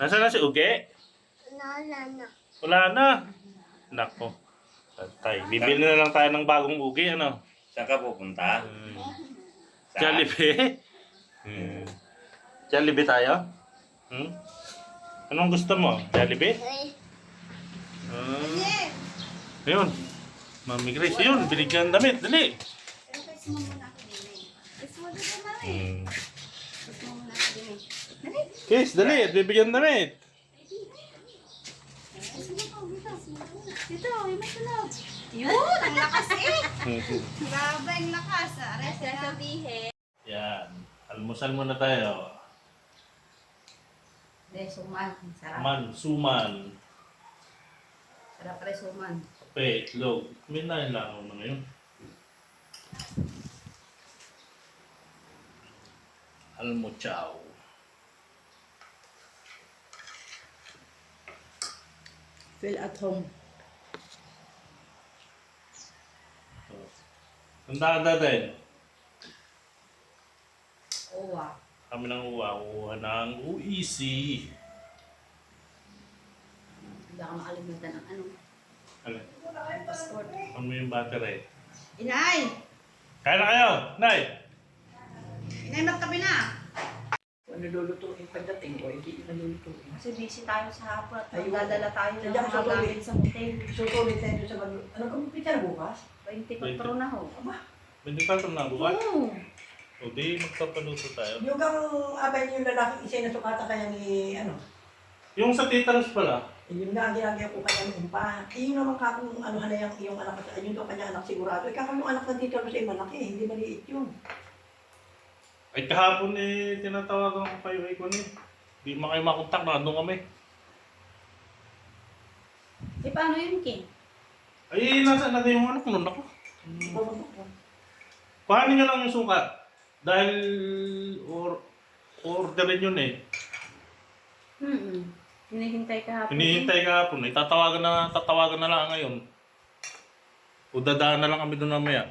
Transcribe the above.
Nasaan na si Uge? Na. Wala na. Nako. Tay, bibili na lang tayo ng bagong Uge, ano? Saan ka pupunta? Saan? Jollibee? Jollibee tayo? Anong gusto mo? Jollibee? Ayun. Mami Grace, yun. Binigyan ng damit. Dali. Kiss mo muna ako din eh. Kiss mo din mami. Kiss mo muna ako din eh. Dali. Kiss, dali. Bibigyan ng damit. Kiss mo pa. Dito, yung matulog. Yun, ang lakas eh. Grabe ang lakas. Ares na sabihin. Yan. Almusal muna tayo. Suman. Sarap. Suman. Sarap suman. Kape, itlog. May nailangaw na ngayon. Almuchaw. Feel at home. Tandaan natin. Owa. Kami ng uwa ng UEC. Hindi ako makalimutan ng ano. Ano? Passport. Ano yung battery? Inay! Kaya na kayo! Nay! Inay, magkape na! Kung nilulutuin pagdating ko, hindi nilulutuin. Kasi busy tayo sa hapon at Ayun. magdadala tayo ng Nandiyan mga sa tuloy. gamit sa hotel. Susulit tayo sa mag... Ano kung pizza na bukas? 24 na ho. Hindi pa ito na bukas? Oo. O di magpapaluto tayo. Yung kang abay yung lalaking isa na sukata kaya ni ano. Yung sa titans pala, Yun nga ang ginagawa ko kanya ng umpa. Yung naman ka kung ano na yung anak ko. Ayun daw kanya anak sigurado. Ikaw yung anak ng tito mo sa malaki. Hindi maliit yun. ay kahapon tinatawagan ko kayo ko ni. Di mo kayo makontak na andun kami. Eh, paano yun, King? Ay, nasa yung anak nun ako. Paano nyo lang yung sukat? Dahil orderin yun eh. Hinihintay ka hapon. Hinihintay kahapon eh. Tatawagan na lang ngayon. O dadaan na lang kami doon mamaya.